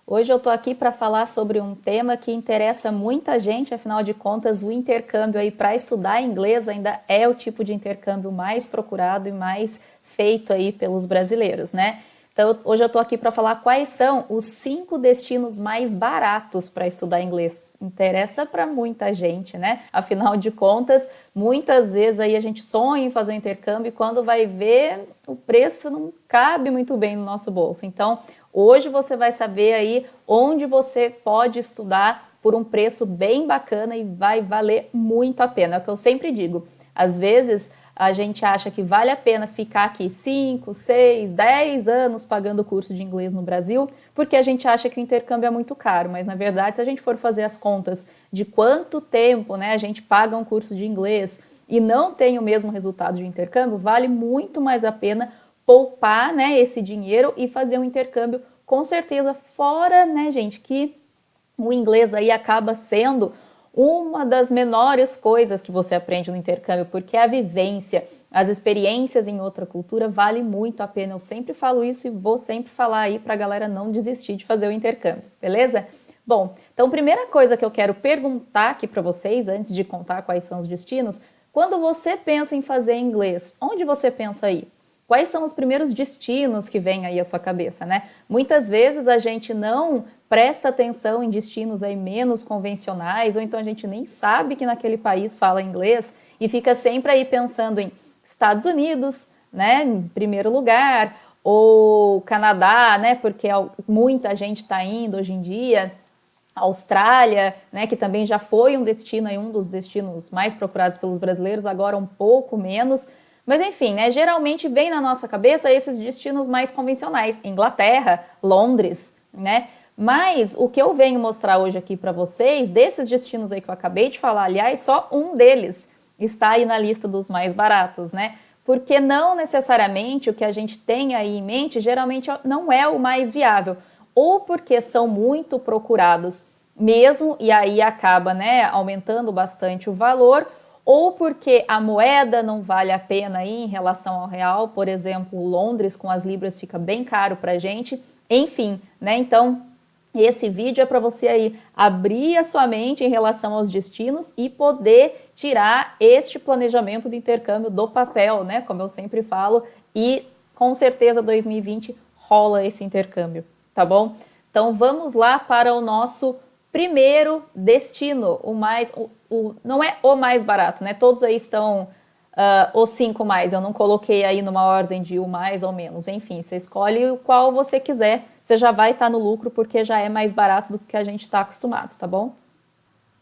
Hoje eu tô aqui para falar sobre um tema que interessa muita gente, afinal de contas, o intercâmbio aí para estudar inglês ainda é o tipo de intercâmbio mais procurado e mais feito aí pelos brasileiros, né? Então, hoje eu tô aqui para falar quais são os 5 destinos mais baratos para estudar inglês. Interessa para muita gente, né? Afinal de contas, muitas vezes aí a gente sonha em fazer um intercâmbio e quando vai ver, o preço não cabe muito bem no nosso bolso. Então, hoje você vai saber aí onde você pode estudar por um preço bem bacana e vai valer muito a pena. É o que eu sempre digo. Às vezes a gente acha que vale a pena ficar aqui 5, 6, 10 anos pagando o curso de inglês no Brasil, porque a gente acha que o intercâmbio é muito caro, mas na verdade se a gente for fazer as contas de quanto tempo, né, a gente paga um curso de inglês e não tem o mesmo resultado de intercâmbio, vale muito mais a pena poupar, né, esse dinheiro e fazer um intercâmbio com certeza fora, né, gente, que o inglês aí acaba sendo uma das menores coisas que você aprende no intercâmbio, porque a vivência, as experiências em outra cultura vale muito a pena. Eu sempre falo isso e vou sempre falar aí para a galera não desistir de fazer o intercâmbio, beleza? Bom, então primeira coisa que eu quero perguntar aqui para vocês, antes de contar quais são os destinos, quando você pensa em fazer inglês, onde você pensa aí? Quais são os primeiros destinos que vêm aí à sua cabeça, né? Muitas vezes a gente não presta atenção em destinos aí menos convencionais, ou então a gente nem sabe que naquele país fala inglês e fica sempre aí pensando em Estados Unidos, né, em primeiro lugar, ou Canadá, né, porque muita gente está indo hoje em dia, Austrália, né, que também já foi um destino aí, um dos destinos mais procurados pelos brasileiros, agora um pouco menos. Mas enfim, né, geralmente vem na nossa cabeça esses destinos mais convencionais, Inglaterra, Londres, né? Mas o que eu venho mostrar hoje aqui para vocês, desses destinos aí que eu acabei de falar, aliás, só um deles está aí na lista dos mais baratos, né? Porque não necessariamente o que a gente tem aí em mente geralmente não é o mais viável, ou porque são muito procurados mesmo e aí acaba, né, aumentando bastante o valor, ou porque a moeda não vale a pena aí em relação ao real, por exemplo, Londres com as libras fica bem caro para a gente, enfim, né? Então, esse vídeo é para você aí abrir a sua mente em relação aos destinos e poder tirar este planejamento do intercâmbio do papel, né? Como eu sempre falo, e com certeza 2020 rola esse intercâmbio, tá bom? Então vamos lá para o nosso primeiro destino, não é o mais barato, né? Todos aí estão os 5 mais. Eu não coloquei aí numa ordem de o mais ou menos. Enfim, você escolhe o qual você quiser. Você já vai estar no lucro porque já é mais barato do que a gente está acostumado, tá bom?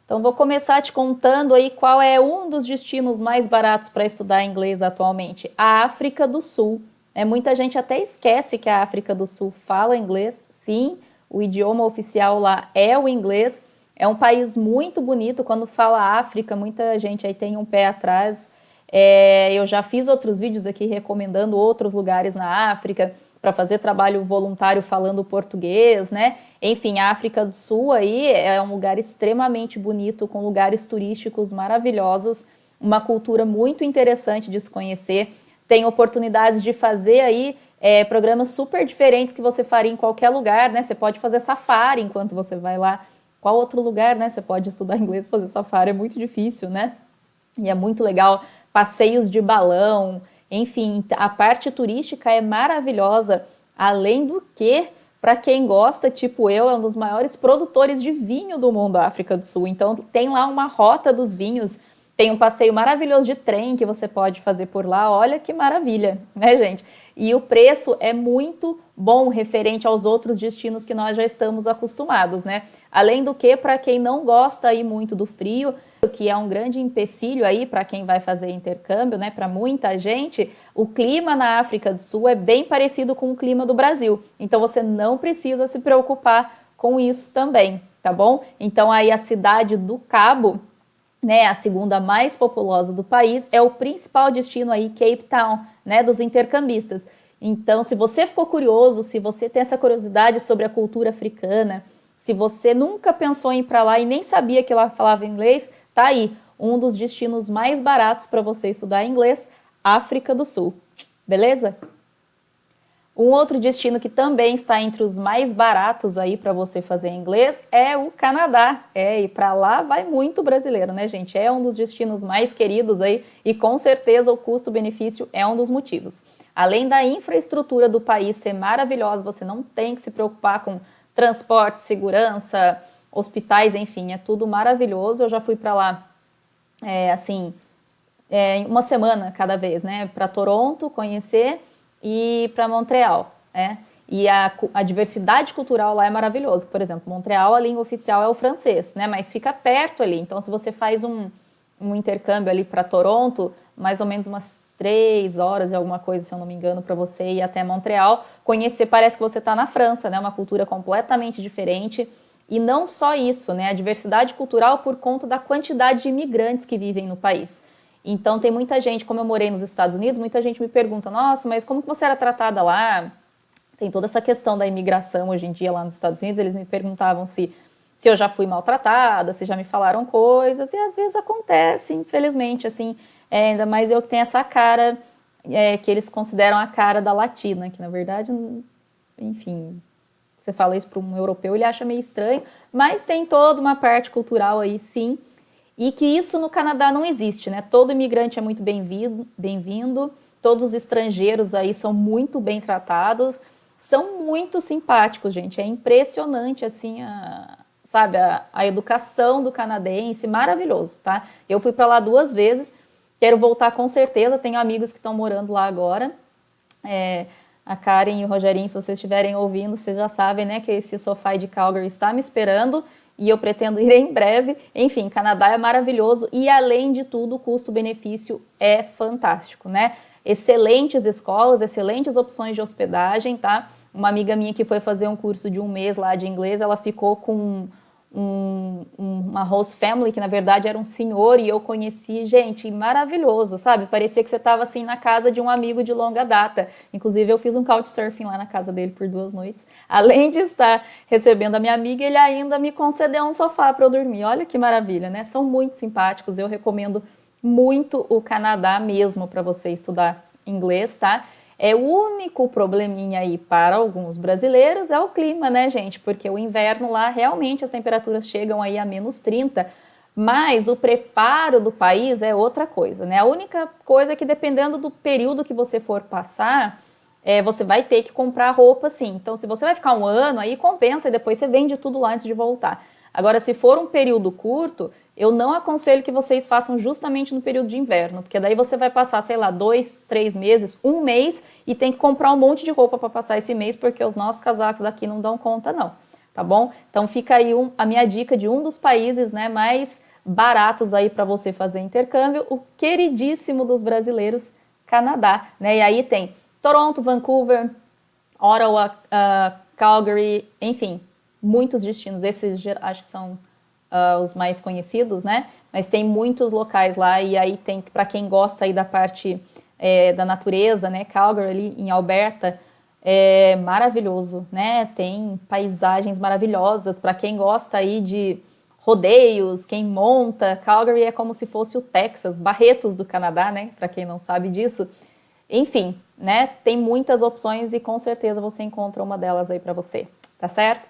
Então vou começar te contando aí qual é um dos destinos mais baratos para estudar inglês atualmente. A África do Sul. Muita gente até esquece que a África do Sul fala inglês, sim. O idioma oficial lá é o inglês. É um país muito bonito. Quando fala África, muita gente aí tem um pé atrás. Eu já fiz outros vídeos aqui recomendando outros lugares na África para fazer trabalho voluntário falando português, né? Enfim, a África do Sul aí é um lugar extremamente bonito, com lugares turísticos maravilhosos, uma cultura muito interessante de se conhecer. Tem oportunidades de fazer aí programas super diferentes que você faria em qualquer lugar, né? Você pode fazer safari enquanto você vai lá. Qual outro lugar, né? Você pode estudar inglês e fazer safari, é muito difícil, né? E é muito legal, passeios de balão, enfim, a parte turística é maravilhosa, além do que, para quem gosta, tipo eu, é um dos maiores produtores de vinho do mundo, a África do Sul, então tem lá uma rota dos vinhos, tem um passeio maravilhoso de trem que você pode fazer por lá, olha que maravilha, né, gente? E o preço é muito bom referente aos outros destinos que nós já estamos acostumados, né? Além do que, para quem não gosta aí muito do frio, que é um grande empecilho aí para quem vai fazer intercâmbio, né? Para muita gente, o clima na África do Sul é bem parecido com o clima do Brasil. Então você não precisa se preocupar com isso também, tá bom? Então aí a cidade do Cabo, né, a segunda mais populosa do país, é o principal destino aí, Cape Town, né, dos intercambistas. Então, se você ficou curioso, se você tem essa curiosidade sobre a cultura africana, se você nunca pensou em ir para lá e nem sabia que lá falava inglês, tá aí, um dos destinos mais baratos para você estudar inglês, África do Sul. Beleza? Um outro destino que também está entre os mais baratos aí para você fazer inglês é o Canadá. E para lá vai muito brasileiro, né, gente? É um dos destinos mais queridos aí e com certeza o custo-benefício é um dos motivos. Além da infraestrutura do país ser maravilhosa, você não tem que se preocupar com transporte, segurança, hospitais, enfim, é tudo maravilhoso. Eu já fui para lá, uma semana cada vez, né? Para Toronto conhecer e para Montreal, né? E a diversidade cultural lá é maravilhosa. Por exemplo, Montreal, a língua oficial é o francês, né? Mas fica perto ali. Então, se você faz um intercâmbio ali para Toronto, mais ou menos umas 3 horas e alguma coisa, se eu não me engano, para você ir até Montreal, conhecer, parece que você está na França, né? Uma cultura completamente diferente. E não só isso, né? A diversidade cultural por conta da quantidade de imigrantes que vivem no país. Então tem muita gente, como eu morei nos Estados Unidos, muita gente me pergunta, nossa, mas como que você era tratada lá? Tem toda essa questão da imigração hoje em dia lá nos Estados Unidos, eles me perguntavam se eu já fui maltratada, se já me falaram coisas, e às vezes acontece, infelizmente, assim, ainda mais eu que tenho essa cara, que eles consideram a cara da latina, que na verdade, enfim, você fala isso para um europeu, ele acha meio estranho, mas tem toda uma parte cultural aí, sim, e que isso no Canadá não existe, né? Todo imigrante é muito bem-vindo, todos os estrangeiros aí são muito bem tratados, são muito simpáticos, gente. É impressionante, assim, a educação do canadense, maravilhoso, tá? Eu fui para lá 2 vezes, quero voltar com certeza, tenho amigos que estão morando lá agora. A Karen e o Rogerinho, se vocês estiverem ouvindo, vocês já sabem, né, que esse SoFi de Calgary está me esperando, e eu pretendo ir em breve. Enfim, Canadá é maravilhoso e, além de tudo, o custo-benefício é fantástico, né? Excelentes escolas, excelentes opções de hospedagem, tá? Uma amiga minha que foi fazer um curso de 1 mês lá de inglês, ela ficou com uma host family, que na verdade era um senhor, e eu conheci, gente, maravilhoso, sabe? Parecia que você estava assim na casa de um amigo de longa data. Inclusive eu fiz um couchsurfing lá na casa dele por 2 noites. Além de estar recebendo a minha amiga, ele ainda me concedeu um sofá para eu dormir. Olha que maravilha, né? São muito simpáticos, eu recomendo muito o Canadá mesmo para você estudar inglês, tá? O único probleminha aí para alguns brasileiros é o clima, né, gente? Porque o inverno lá, realmente, as temperaturas chegam aí a -30, mas o preparo do país é outra coisa, né? A única coisa é que, dependendo do período que você for passar, você vai ter que comprar roupa, sim. Então, se você vai ficar 1 ano, aí compensa e depois você vende tudo lá antes de voltar. Agora, se for um período curto, eu não aconselho que vocês façam justamente no período de inverno, porque daí você vai passar, sei lá, 2, 3 meses, 1 mês, e tem que comprar um monte de roupa para passar esse mês, porque os nossos casacos daqui não dão conta, não, tá bom? Então fica aí a minha dica de um dos países, né, mais baratos aí para você fazer intercâmbio, o queridíssimo dos brasileiros, Canadá, né? E aí tem Toronto, Vancouver, Ottawa, Calgary, enfim, muitos destinos. Esses acho que são os mais conhecidos, né? Mas tem muitos locais lá, e aí tem, para quem gosta aí da parte da natureza, né? Calgary ali em Alberta é maravilhoso, né? Tem paisagens maravilhosas para quem gosta aí de rodeios, quem monta. Calgary é como se fosse o Texas, Barretos do Canadá, né? Para quem não sabe disso. Enfim, né? Tem muitas opções e com certeza você encontra uma delas aí para você, tá certo?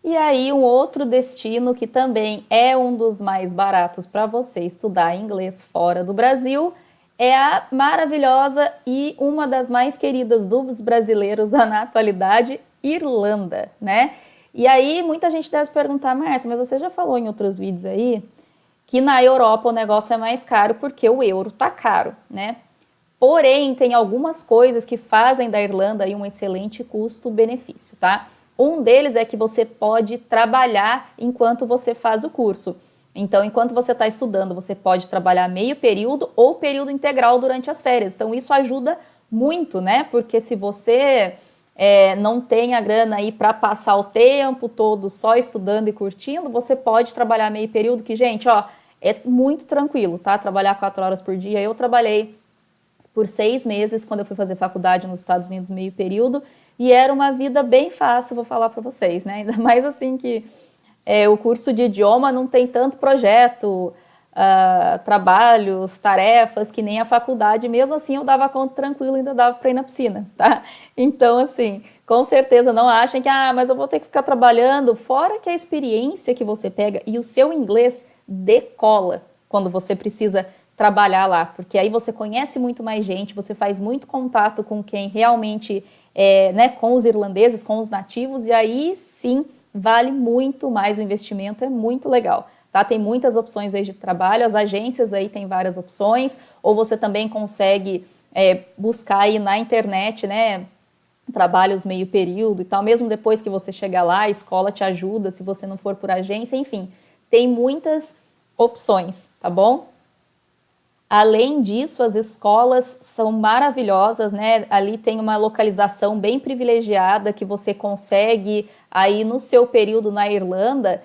E aí, um outro destino que também é um dos mais baratos para você estudar inglês fora do Brasil é a maravilhosa e uma das mais queridas dos brasileiros na atualidade, Irlanda, né? E aí, muita gente deve se perguntar, Márcia, mas você já falou em outros vídeos aí que na Europa o negócio é mais caro porque o euro tá caro, né? Porém, tem algumas coisas que fazem da Irlanda aí um excelente custo-benefício, tá? Um deles é que você pode trabalhar enquanto você faz o curso. Então, enquanto você está estudando, você pode trabalhar meio período ou período integral durante as férias. Então, isso ajuda muito, né? Porque se você não tem a grana aí para passar o tempo todo só estudando e curtindo, você pode trabalhar meio período, que, gente, ó, é muito tranquilo, tá? Trabalhar 4 horas por dia. Eu trabalhei por 6 meses quando eu fui fazer faculdade nos Estados Unidos, meio período, e era uma vida bem fácil, vou falar para vocês, né? Ainda mais assim que o curso de idioma não tem tanto projeto, trabalhos, tarefas, que nem a faculdade, mesmo assim eu dava conta tranquilo, ainda dava para ir na piscina, tá? Então, assim, com certeza não achem que, mas eu vou ter que ficar trabalhando, fora que a experiência que você pega e o seu inglês decola quando você precisa trabalhar lá, porque aí você conhece muito mais gente, você faz muito contato com quem realmente né, com os irlandeses, com os nativos, e aí sim vale muito mais o investimento, é muito legal. Tá? Tem muitas opções aí de trabalho, as agências aí tem várias opções, ou você também consegue buscar aí na internet, né, trabalhos meio período e tal, mesmo depois que você chegar lá, a escola te ajuda, se você não for por agência, enfim, tem muitas opções, tá bom? Além disso, as escolas são maravilhosas, né? Ali tem uma localização bem privilegiada que você consegue aí no seu período na Irlanda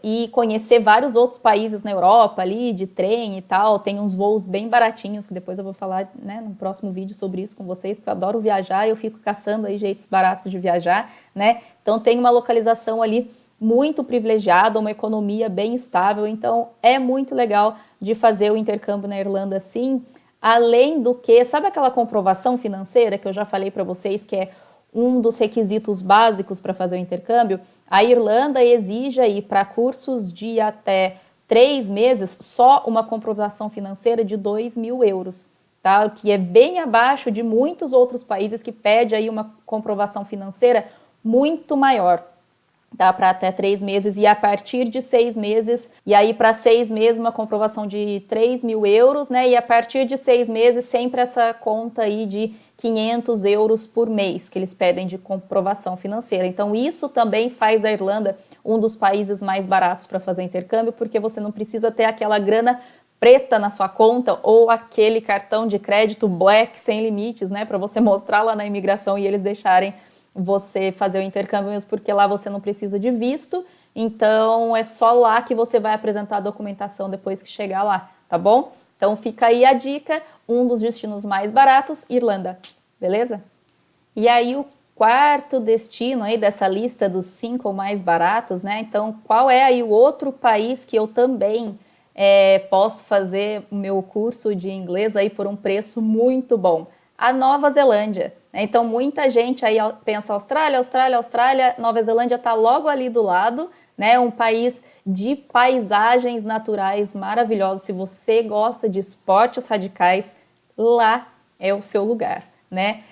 e conhecer vários outros países na Europa ali de trem e tal. Tem uns voos bem baratinhos que depois eu vou falar, né, no próximo vídeo sobre isso com vocês, porque eu adoro viajar e eu fico caçando aí jeitos baratos de viajar, né? Então tem uma localização ali muito privilegiada, uma economia bem estável, então é muito legal de fazer o intercâmbio na Irlanda assim, além do que, sabe aquela comprovação financeira que eu já falei para vocês que é um dos requisitos básicos para fazer o intercâmbio? A Irlanda exige aí para cursos de até 3 meses só uma comprovação financeira de 2.000 euros, tá? Que é bem abaixo de muitos outros países que pede aí uma comprovação financeira muito maior. Tá, para até 3 meses e a partir de 6 meses, e aí para 6 meses uma comprovação de 3.000 euros, né, e a partir de 6 meses sempre essa conta aí de 500 euros por mês que eles pedem de comprovação financeira. Então isso também faz a Irlanda um dos países mais baratos para fazer intercâmbio, porque você não precisa ter aquela grana preta na sua conta ou aquele cartão de crédito black sem limites, né, para você mostrar lá na imigração e eles deixarem você fazer o intercâmbio mesmo, porque lá você não precisa de visto, então é só lá que você vai apresentar a documentação depois que chegar lá, tá bom? Então fica aí a dica, um dos destinos mais baratos, Irlanda, beleza? E aí o quarto destino aí dessa lista dos 5 mais baratos, né? Então qual é aí o outro país que eu também posso fazer o meu curso de inglês aí por um preço muito bom? A Nova Zelândia. Então, muita gente aí pensa Austrália, Nova Zelândia está logo ali do lado, né? Um país de paisagens naturais maravilhosos. Se você gosta de esportes radicais, lá é o seu lugar, né?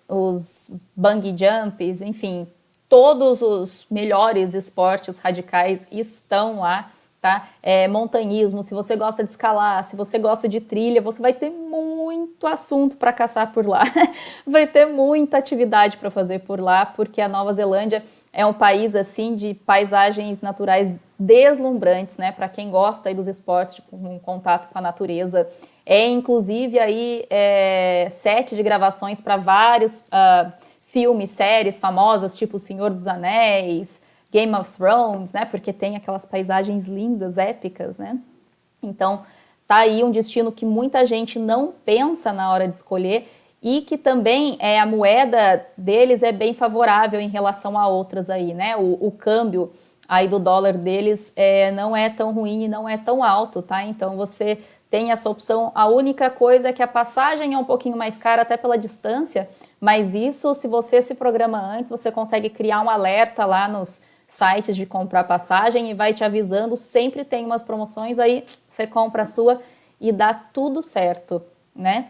Os bungee jumps, enfim, todos os melhores esportes radicais estão lá. Tá? Montanhismo, se você gosta de escalar, se você gosta de trilha, você vai ter muito assunto para caçar por lá. Vai ter muita atividade para fazer por lá, porque a Nova Zelândia é um país assim de paisagens naturais deslumbrantes, né? Para quem gosta aí dos esportes, tipo, um contato com a natureza. Inclusive aí set de gravações para vários filmes, séries famosas, tipo O Senhor dos Anéis, Game of Thrones, né? Porque tem aquelas paisagens lindas, épicas, né? Então, tá aí um destino que muita gente não pensa na hora de escolher e que também a moeda deles é bem favorável em relação a outras aí, né? O câmbio aí do dólar deles não é tão ruim e não é tão alto, tá? Então, você tem essa opção. A única coisa é que a passagem é um pouquinho mais cara, até pela distância, mas isso, se você se programa antes, você consegue criar um alerta lá nos sites de comprar passagem e vai te avisando, sempre tem umas promoções, aí você compra a sua e dá tudo certo, né?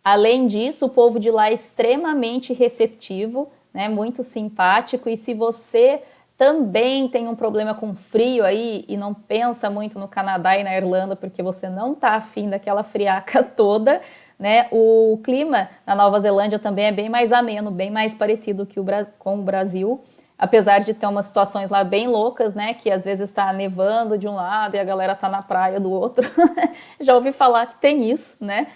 Além disso, o povo de lá é extremamente receptivo, né? Muito simpático, e se você também tem um problema com frio aí e não pensa muito no Canadá e na Irlanda porque você não tá afim daquela friaca toda, né? O clima na Nova Zelândia também é bem mais ameno, bem mais parecido que com o Brasil, apesar de ter umas situações lá bem loucas, né? Que às vezes está nevando de um lado e a galera tá na praia do outro. Já ouvi falar que tem isso, né?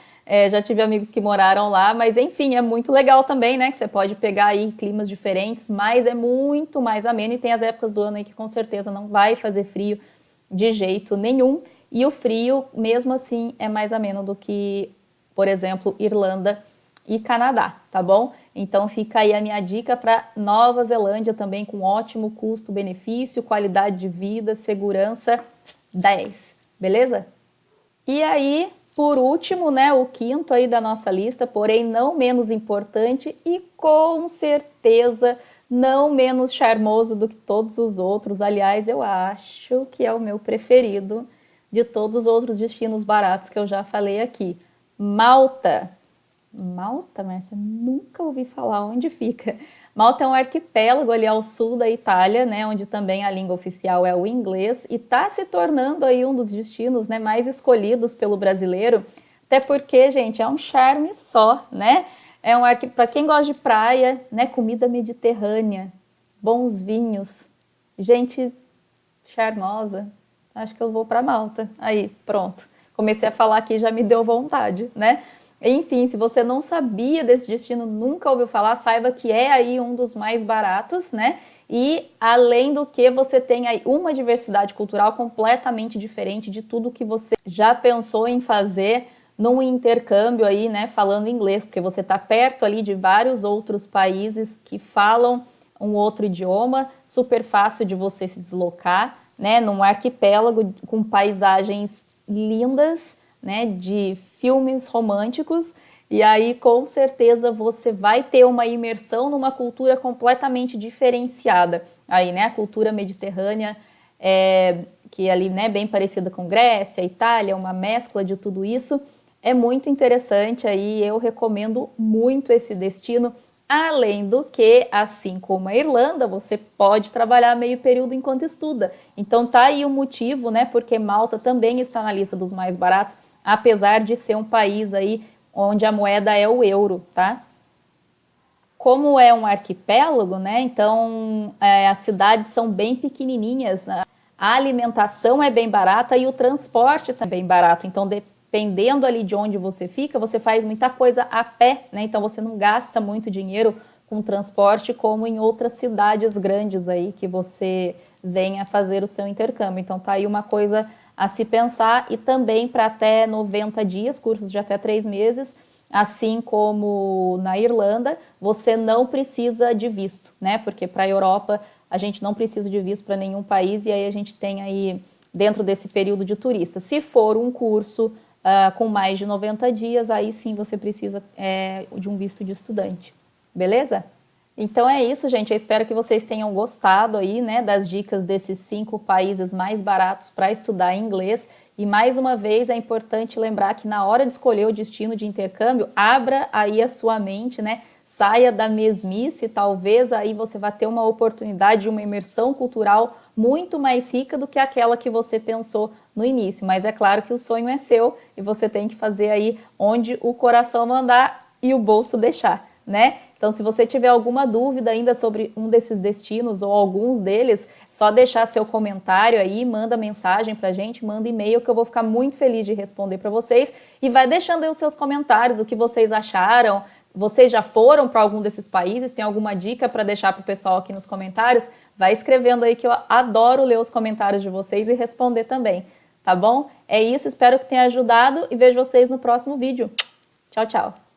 Já tive amigos que moraram lá, mas enfim, é muito legal também, né? Que você pode pegar aí climas diferentes, mas é muito mais ameno e tem as épocas do ano aí que com certeza não vai fazer frio de jeito nenhum. E o frio, mesmo assim, é mais ameno do que, por exemplo, Irlanda e Canadá, tá bom? Então fica aí a minha dica para Nova Zelândia também, com ótimo custo-benefício, qualidade de vida, segurança 10, beleza? E aí, por último, né, o quinto aí da nossa lista, porém não menos importante e com certeza não menos charmoso do que todos os outros. Aliás, eu acho que é o meu preferido de todos os outros destinos baratos que eu já falei aqui. Malta. Malta, Márcia? Nunca ouvi falar onde fica. Malta é um arquipélago ali ao sul da Itália, né, onde também a língua oficial é o inglês, e está se tornando aí um dos destinos, né, mais escolhidos pelo brasileiro, até porque, gente, é um charme só, né? É um arquipélago para quem gosta de praia, né, comida mediterrânea, bons vinhos, gente charmosa. Acho que eu vou para Malta. Aí, pronto. Comecei a falar aqui, já me deu vontade, né? Enfim, se você não sabia desse destino, nunca ouviu falar, saiba que é aí um dos mais baratos, né? E além do que, você tem aí uma diversidade cultural completamente diferente de tudo que você já pensou em fazer num intercâmbio aí, né, falando inglês, porque você está perto ali de vários outros países que falam um outro idioma, super fácil de você se deslocar, né, num arquipélago com paisagens lindas, né, de filmes românticos, e aí com certeza você vai ter uma imersão numa cultura completamente diferenciada. Aí, né, a cultura mediterrânea, que é ali, né, bem parecida com Grécia, Itália, uma mescla de tudo isso, é muito interessante aí, eu recomendo muito esse destino. Além do que, assim como a Irlanda, você pode trabalhar meio período enquanto estuda. Então tá aí o motivo, né? Porque Malta também está na lista dos mais baratos, apesar de ser um país aí onde a moeda é o euro, tá? Como é um arquipélago, né? Então as cidades são bem pequenininhas, a alimentação é bem barata e o transporte também é bem barato. Então dependendo ali de onde você fica, você faz muita coisa a pé, né? Então você não gasta muito dinheiro com transporte como em outras cidades grandes aí que você venha fazer o seu intercâmbio. Então tá aí uma coisa a se pensar, e também para até 90 dias, cursos de até 3 meses, assim como na Irlanda, você não precisa de visto, né? Porque para a Europa a gente não precisa de visto para nenhum país, e aí a gente tem aí dentro desse período de turista. Se for um curso com mais de 90 dias, aí sim você precisa de um visto de estudante, beleza? Então é isso, gente. Eu espero que vocês tenham gostado aí, né, das dicas desses 5 países mais baratos para estudar inglês. E mais uma vez é importante lembrar que na hora de escolher o destino de intercâmbio, abra aí a sua mente, né? Saia da mesmice, talvez aí você vá ter uma oportunidade de uma imersão cultural muito mais rica do que aquela que você pensou no início. Mas é claro que o sonho é seu e você tem que fazer aí onde o coração mandar e o bolso deixar, né? Então, se você tiver alguma dúvida ainda sobre um desses destinos ou alguns deles, só deixar seu comentário aí, manda mensagem pra gente, manda e-mail, que eu vou ficar muito feliz de responder para vocês. E vai deixando aí os seus comentários, o que vocês acharam. Vocês já foram para algum desses países? Tem alguma dica para deixar para o pessoal aqui nos comentários? Vai escrevendo aí, que eu adoro ler os comentários de vocês e responder também, tá bom? É isso, espero que tenha ajudado e vejo vocês no próximo vídeo. Tchau, tchau!